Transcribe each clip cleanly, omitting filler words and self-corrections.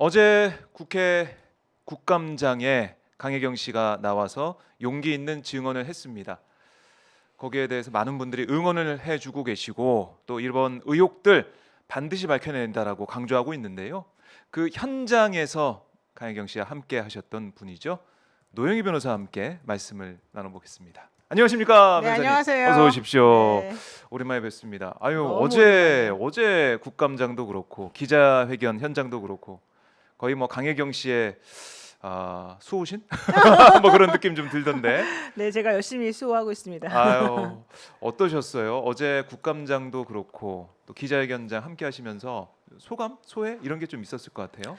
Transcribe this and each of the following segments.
어제 국회 국감장에 강혜경 씨가 나와서 용기 있는 증언을 했습니다. 거기에 대해서 많은 분들이 응원을 해주고 계시고 또 이번 의혹들 반드시 밝혀낸다라고 강조하고 있는데요. 그 현장에서 강혜경 씨와 함께 하셨던 분이죠. 노영희 변호사와 함께 말씀을 나눠보겠습니다. 안녕하십니까, 네, 변호사님. 안녕하세요. 어서 오십시오. 네, 오랜만에 뵙습니다. 아유, 너무 어제 오랜만이에요. 어제 국감장도 그렇고 기자회견 현장도 그렇고 거의 뭐 강혜경 씨의 수호신 뭐 그런 느낌 좀 들던데. 네, 제가 열심히 수고하고 있습니다. 아유, 어떠셨어요? 어제 국감장도 그렇고 또 기자회견장 함께 하시면서 소감, 소회 이런 게 좀 있었을 것 같아요.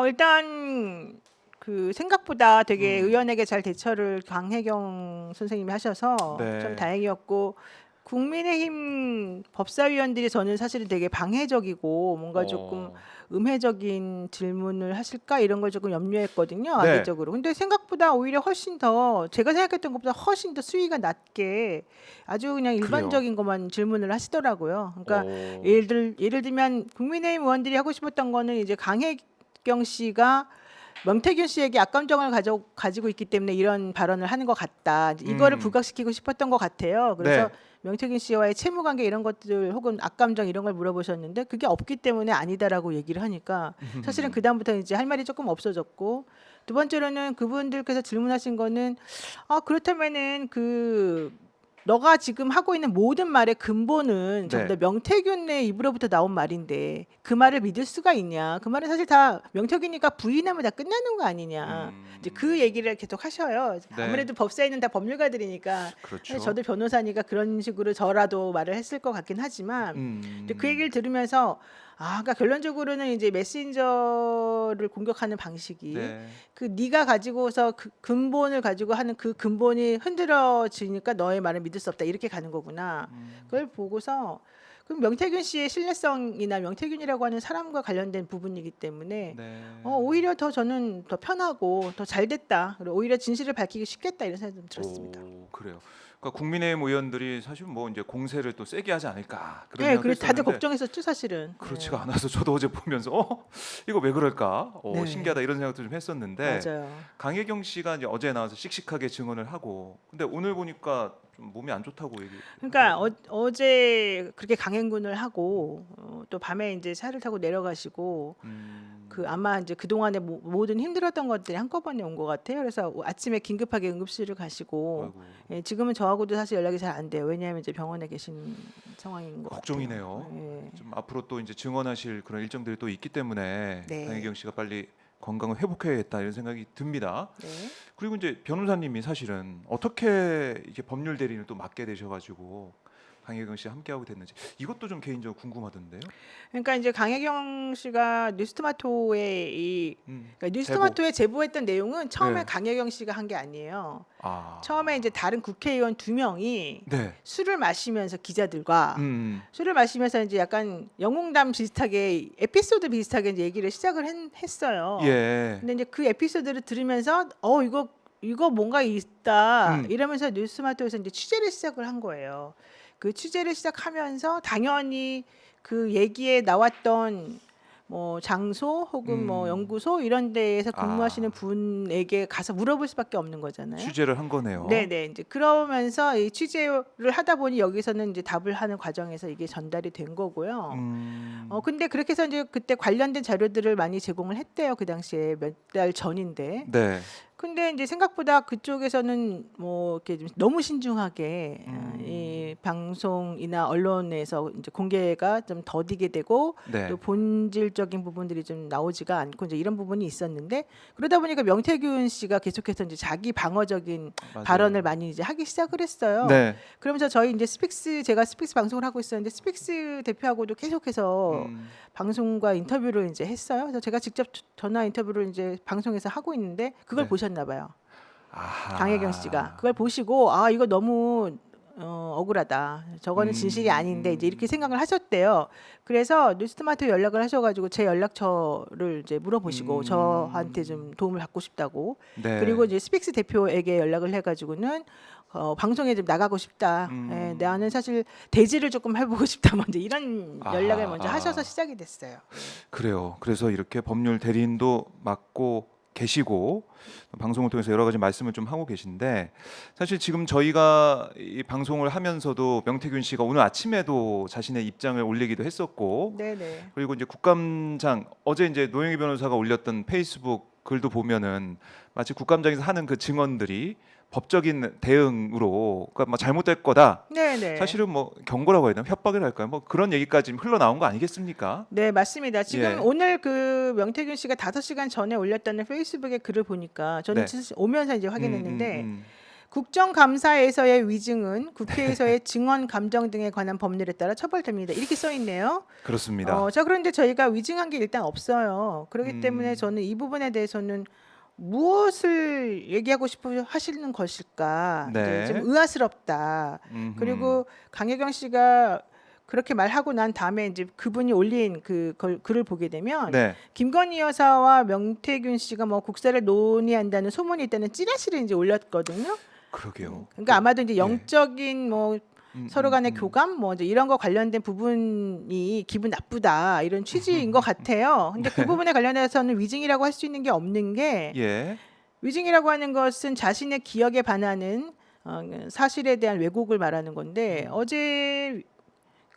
일단 그 생각보다 되게 음. 의원에게 잘 대처를 강혜경 선생님이 하셔서 좀 네. 다행이었고, 국민의힘 법사위원들이 저는 사실은 되게 방해적이고 뭔가 조금 어. 음해적인 질문을 하실까 이런 걸 조금 염려했거든요, 네. 악의적으로. 근데 생각보다 오히려 훨씬 더 제가 생각했던 것보다 훨씬 더 수위가 낮게 아주 그냥 그래요. 일반적인 것만 질문을 하시더라고요. 그러니까 오. 예를 들면 국민의힘 의원들이 하고 싶었던 거는 이제 강혜경 씨가 명태균 씨에게 악감정을 가지고 있기 때문에 이런 발언을 하는 것 같다. 이거를 음. 부각시키고 싶었던 것 같아요. 그래서 네. 명태균 씨와의 채무관계 이런 것들 혹은 악감정 이런 걸 물어보셨는데 그게 없기 때문에 아니다라고 얘기를 하니까 사실은 그 다음부터 이제 할 말이 조금 없어졌고, 두 번째로는 그분들께서 질문하신 거는 그렇다면은 그 너가 지금 하고 있는 모든 말의 근본은 전부 다 네. 명태균의 입으로부터 나온 말인데 그 말을 믿을 수가 있냐? 그 말은 사실 다 명태균이가 부인하면 다 끝나는 거 아니냐? 이제 그 얘기를 계속 하셔요. 네. 아무래도 법사위는 다 법률가들이니까 그렇죠. 사실 저도 변호사니까 그런 식으로 저라도 말을 했을 것 같긴 하지만, 근데 그 얘기를 들으면서 그러니까 결론적으로는 이제 메신저를 공격하는 방식이 네. 그 네가 가지고서 그 근본을 가지고 하는 그 근본이 흔들어지니까 너의 말을 믿을 수 없다 이렇게 가는 거구나. 그걸 보고서 그럼 명태균 씨의 신뢰성이나 명태균이라고 하는 사람과 관련된 부분이기 때문에 네. 오히려 더 저는 더 편하고 더 잘 됐다. 그리고 오히려 진실을 밝히기 쉽겠다 이런 생각이 좀 들었습니다. 오, 그래요. 그러니까 국민의힘 의원들이 사실 뭐 이제 공세를 또 세게 하지 않을까 그런 네, 생각도 그리고 다들 했었는데 걱정했었죠 사실은. 그렇지가 않아서 저도 어제 보면서 이거 왜 그럴까? 네, 신기하다 이런 생각도 좀 했었는데 맞아요. 강혜경 씨가 이제 어제 나와서 씩씩하게 증언을 하고 근데 오늘 보니까 좀 몸이 안 좋다고 그러니까 얘기하더라고요. 어제 그렇게 강행군을 하고 또 밤에 이제 차를 타고 내려가시고 그 음. 아마 이제 그동안에 모든 힘들었던 것들이 한꺼번에 온 것 같아요. 그래서 아침에 긴급하게 응급실을 가시고, 아이고. 예, 지금은 저하고도 사실 연락이 잘 안 돼요. 왜냐하면 이제 병원에 계신 상황인 것 같아요. 걱정이네요. 예. 좀 앞으로 또 이제 증언하실 그런 일정들이 또 있기 때문에 네. 강혜경 씨가 빨리 건강을 회복해야겠다 이런 생각이 듭니다. 네. 그리고 이제 변호사님이 사실은 어떻게 이게 법률 대리인을 또 맡게 되셔가지고 강혜경 씨 함께 하고 됐는지 이것도 좀 개인적으로 궁금하던데요. 그러니까 이제 강혜경 씨가 뉴스토마토에 그러니까 제보. 뉴스토마토에 제보했던 내용은 처음에 네. 강혜경 씨가 한 게 아니에요. 아. 처음에 이제 다른 국회의원 2명이 네. 술을 마시면서 기자들과 음. 술을 마시면서 이제 약간 영웅담 비슷하게 에피소드 비슷하게 이제 얘기를 시작을 했어요. 예. 근데 이제 그 에피소드를 들으면서 이거 뭔가 있다 음. 이러면서 뉴스마토에서 이제 취재를 시작을 한 거예요. 그 취재를 시작하면서 당연히 그 얘기에 나왔던 뭐 장소 혹은 뭐 연구소 이런 데에서 근무하시는 아. 분에게 가서 물어볼 수밖에 없는 거잖아요. 취재를 한 거네요. 네네. 이제 그러면서 이 취재를 하다 보니 여기서는 이제 답을 하는 과정에서 이게 전달이 된 거고요. 근데 그렇게 해서 이제 그때 관련된 자료들을 많이 제공을 했대요. 그 당시에 몇 달 전인데. 네. 근데 이제 생각보다 그쪽에서는 뭐 이렇게 좀 너무 신중하게 음. 이 방송이나 언론에서 이제 공개가 좀 더디게 되고 네. 또 본질적인 부분들이 좀 나오지가 않고 이제 이런 부분이 있었는데, 그러다 보니까 명태균 씨가 계속해서 이제 자기 방어적인 맞아요. 발언을 많이 이제 하기 시작을 했어요. 네. 그러면서 저희 이제 제가 스픽스 방송을 하고 있었는데 스픽스 대표하고도 계속해서 음. 방송과 인터뷰를 이제 했어요. 그래서 제가 직접 전화 인터뷰를 이제 방송에서 하고 있는데 그걸 네. 보셨나 봐요. 아하. 강혜경 씨가 그걸 보시고 이거 너무 억울하다. 저거는 진실이 아닌데 이제 이렇게 음. 생각을 하셨대요. 그래서 뉴스토마토 연락을 하셔가지고 제 연락처를 이제 물어보시고 저한테 좀 도움을 받고 싶다고. 네. 그리고 이제 스픽스 대표에게 연락을 해가지고는 방송에 좀 나가고 싶다. 예, 나는 사실 대지를 조금 해보고 싶다. 먼저 이런 연락을 먼저 하셔서 시작이 됐어요. 그래요. 그래서 이렇게 법률 대리인도 맡고 계시고 방송을 통해서 여러 가지 말씀을 좀 하고 계신데 사실 지금 저희가 이 방송을 하면서도 명태균 씨가 오늘 아침에도 자신의 입장을 올리기도 했었고 네네. 그리고 이제 국감장 어제 이제 노영희 변호사가 올렸던 페이스북 글도 보면은 마치 국감장에서 하는 그 증언들이 법적인 대응으로 그러니까 뭐 잘못될 거다. 네네. 사실은 뭐 경고라고 해야 되나 협박이라 할까요? 뭐 그런 얘기까지 흘러나온 거 아니겠습니까? 네, 맞습니다. 지금 예. 오늘 그 명태균 씨가 5시간 전에 올렸다는 페이스북에 글을 보니까 저는 네. 진짜 오면서 이제 확인했는데 음. 국정감사에서의 위증은 국회에서의 증언 감정 등에 관한 법률에 따라 처벌됩니다. 이렇게 써 있네요. 그렇습니다. 자, 그런데 저희가 위증한 게 일단 없어요. 그렇기 때문에 저는 이 부분에 대해서는 무엇을 얘기하고 싶어 하시는 것일까? 네. 이제 좀 의아스럽다. 음흠. 그리고 강혜경 씨가 그렇게 말하고 난 다음에 이제 그분이 올린 글을 보게 되면 네. 김건희 여사와 명태균 씨가 뭐 국사를 논의한다는 소문이 있다는 찌라시를 이제 올렸거든요. 그러게요. 그러니까 아마도 이제 예. 영적인 뭐 서로 간의 교감 뭐 이제 이런 거 관련된 부분이 기분 나쁘다 이런 취지인 것 같아요. 근데 그 부분에 관련해서는 위증이라고 할 수 있는 게 없는 게 예. 위증이라고 하는 것은 자신의 기억에 반하는 사실에 대한 왜곡을 말하는 건데 어제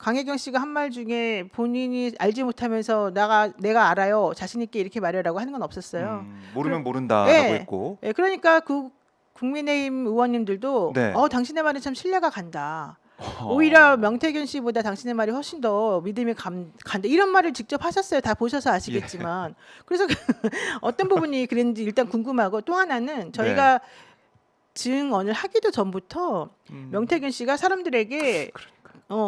강혜경 씨가 한 말 중에 본인이 알지 못하면서 내가 알아요 자신 있게 이렇게 말해라고 하는 건 없었어요. 모르면 모른다라고 예. 했고. 예, 그러니까 그 국민의힘 의원님들도 네. 당신의 말은 참 신뢰가 간다. 오히려 명태균 씨보다 당신의 말이 훨씬 더 믿음이 간다. 이런 말을 직접 하셨어요. 다 보셔서 아시겠지만. 그래서 어떤 부분이 그랬는지 일단 궁금하고 또 하나는 저희가 증언을 하기도 전부터 명태균 씨가 사람들에게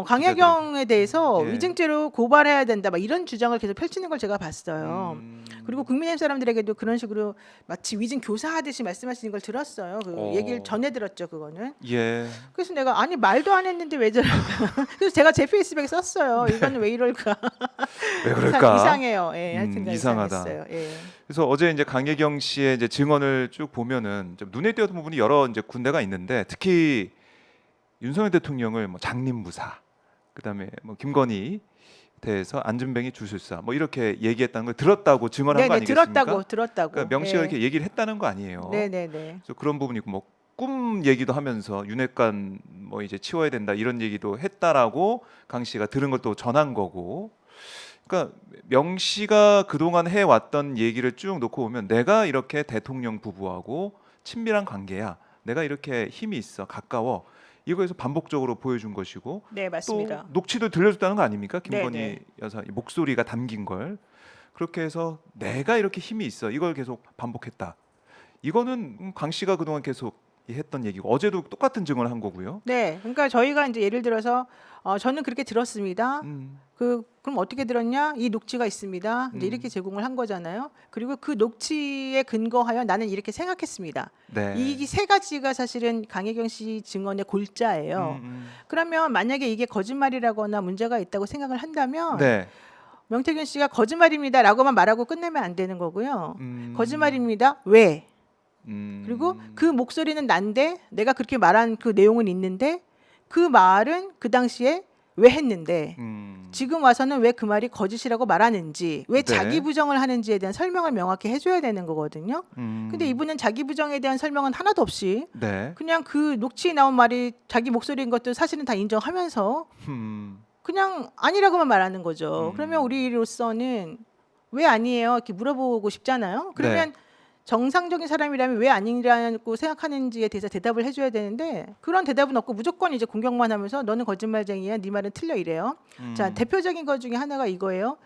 강혜경에 대해서 예. 위증죄로 고발해야 된다. 막 이런 주장을 계속 펼치는 걸 제가 봤어요. 그리고 국민의힘 사람들에게도 그런 식으로 마치 위증 교사하듯이 말씀하시는 걸 들었어요. 그 얘기를 전해 들었죠, 그거는. 예. 그래서 내가 아니 말도 안 했는데 왜 저럴까? 그래서 제가 제 페이스북에 썼어요. 이거는 왜 이럴까? 왜 그럴까? 이상해요. 예, 하여튼 이상하다. 이상했어요. 예. 그래서 어제 이제 강혜경 씨의 이제 증언을 쭉 보면은 좀 눈에 띄었던 부분이 여러 이제 군데가 있는데 특히 윤석열 대통령을 뭐 장님부사, 그다음에 뭐 김건희 대해서 안전뱅이 주술사 뭐 이렇게 얘기했다는 걸 들었다고 증언한 거 아니겠습니까? 들었다고. 그러니까 명 씨가 예. 이렇게 얘기를 했다는 거 아니에요. 네네네. 그래서 그런 부분이 있고 뭐 꿈 얘기도 하면서 윤핵관 뭐 이제 치워야 된다 이런 얘기도 했다라고 강 씨가 들은 걸 또 전한 거고. 그러니까 명 씨가 그동안 해왔던 얘기를 쭉 놓고 보면 내가 이렇게 대통령 부부하고 친밀한 관계야. 내가 이렇게 힘이 있어. 가까워. 이거에서 반복적으로 보여준 것이고 네, 맞습니다. 또 녹취도 들려줬다는 거 아닙니까? 김건희 네. 여사 이 목소리가 담긴 걸 그렇게 해서 내가 이렇게 힘이 있어 이걸 계속 반복했다. 이거는 강 씨가 그동안 계속 했던 얘기고 어제도 똑같은 증언을 한 거고요. 네, 그러니까 저희가 이제 예를 들어서 저는 그렇게 들었습니다. 음, 그럼 어떻게 들었냐? 이 녹취가 있습니다. 이제 이렇게 제공을 한 거잖아요. 그리고 그 녹취에 근거하여 나는 이렇게 생각했습니다. 네. 이 세 가지가 사실은 강혜경 씨 증언의 골자예요. 그러면 만약에 이게 거짓말이라거나 문제가 있다고 생각을 한다면 네. 명태균 씨가 거짓말입니다라고만 말하고 끝내면 안 되는 거고요. 음, 거짓말입니다. 왜? 음, 그리고 그 목소리는 난데 내가 그렇게 말한 그 내용은 있는데 그 말은 그 당시에 왜 했는데 지금 와서는 왜 그 말이 거짓이라고 말하는지 왜 네. 자기 부정을 하는지에 대한 설명을 명확히 해줘야 되는 거거든요. 근데 이분은 자기 부정에 대한 설명은 하나도 없이 네. 그냥 그 녹취에 나온 말이 자기 목소리인 것도 사실은 다 인정하면서 그냥 아니라고만 말하는 거죠. 그러면 우리로서는 왜 아니에요? 이렇게 물어보고 싶잖아요. 그러면 정상적인 사람이라면 왜 아니라고 생각하는지에 대해서 대답을 해줘야 되는데 그런 대답은 없고 무조건 이제 공격만 하면서 너는 거짓말쟁이야, 네 말은 틀려 이래요. 자, 대표적인 것 중에 하나가 이거예요.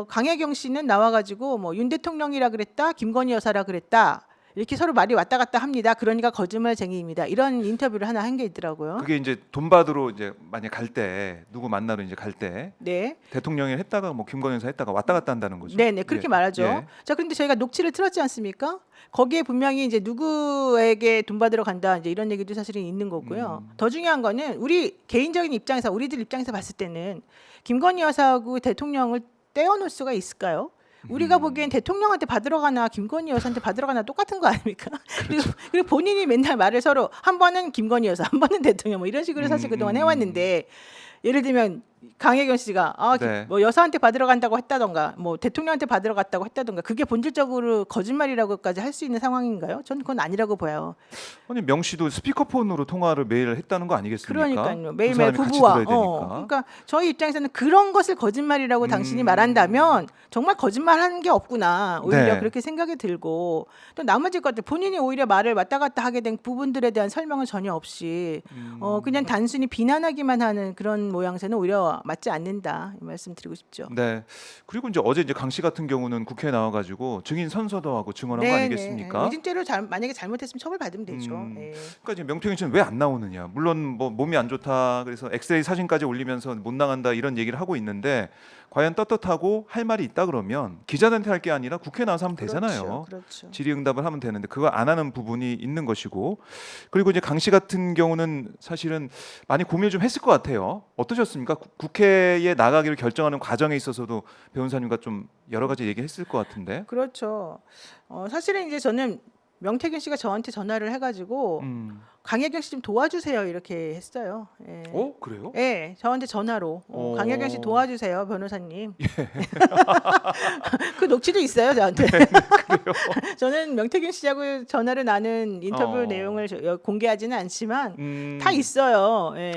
강혜경 씨는 나와가지고 뭐 윤 대통령이라 그랬다, 김건희 여사라 그랬다. 이렇게 서로 말이 왔다 갔다 합니다. 그러니까 거짓말쟁이입니다. 이런 인터뷰를 하나 한 게 있더라고요. 그게 이제 돈 받으러 이제 만약 갈 때 누구 만나러 이제 갈 때 네. 대통령이 했다가 뭐 김건희 여사 했다가 왔다 갔다 한다는 거죠. 네네 그렇게 예. 말하죠. 예. 자 그런데 저희가 녹취를 틀었지 않습니까? 거기에 분명히 이제 누구에게 돈 받으러 간다 이제 이런 얘기도 사실은 있는 거고요. 더 중요한 거는 우리 개인적인 입장에서 우리들 입장에서 봤을 때는 김건희 여사하고 대통령을 떼어놓을 수가 있을까요? 우리가 보기엔 대통령한테 받으러 가나 김건희 여사한테 받으러 가나 똑같은 거 아닙니까? 그리고 본인이 맨날 말을 서로 한 번은 김건희 여사, 한 번은 대통령 뭐 이런 식으로 사실 그동안 해왔는데 예를 들면 강혜경 씨가 네. 뭐 여사한테 받으러 간다고 했다던가 뭐 대통령한테 받으러 갔다고 했다던가 그게 본질적으로 거짓말이라고까지 할 수 있는 상황인가요? 저는 그건 아니라고 봐요. 아니 명 씨도 스피커폰으로 통화를 매일 했다는 거 아니겠습니까? 그러니까요. 두 매일매일 사람이 같이 부부와 들어야 되니까. 그러니까 저희 입장에서는 그런 것을 거짓말이라고 당신이 말한다면 정말 거짓말하는 게 없구나 오히려 네. 그렇게 생각이 들고 또 나머지 것들 본인이 오히려 말을 왔다 갔다 하게 된 부분들에 대한 설명은 전혀 없이 그냥 단순히 비난하기만 하는 그런 모양새는 오히려 맞지 않는다 이 말씀 드리고 싶죠. 네. 그리고 이제 어제 이제 강 씨 같은 경우는 국회에 나와가지고 증인 선서도 하고 증언한 거 아니겠습니까? 위증죄로 만약에 잘못했으면 처벌받으면 되죠. 예. 그러니까 이제 명태균 씨는 왜 안 나오느냐? 물론 뭐 몸이 안 좋다 그래서 엑스레이 사진까지 올리면서 못 나간다 이런 얘기를 하고 있는데 과연 떳떳하고 할 말이 있다 그러면 기자들한테 할 게 아니라 국회에 나와서 하면 되잖아요. 그렇죠. 질의응답을 하면 되는데 그거 안 하는 부분이 있는 것이고 그리고 이제 강 씨 같은 경우는 사실은 많이 고민을 좀 했을 것 같아요. 어떠셨습니까? 국회에 나가기를 결정하는 과정에 있어서도 변호사님과 좀 여러 가지 얘기했을 것 같은데. 그렇죠. 사실은 이제 저는 명태균 씨가 저한테 전화를 해가지고 강혜경 씨 좀 도와주세요 이렇게 했어요. 예. 그래요? 예, 저한테 전화로 강혜경 씨 도와주세요 변호사님. 그 녹취도 있어요 저한테. 저는 명태균 씨하고 전화를 나눈 인터뷰 내용을 공개하지는 않지만 다 있어요. 예.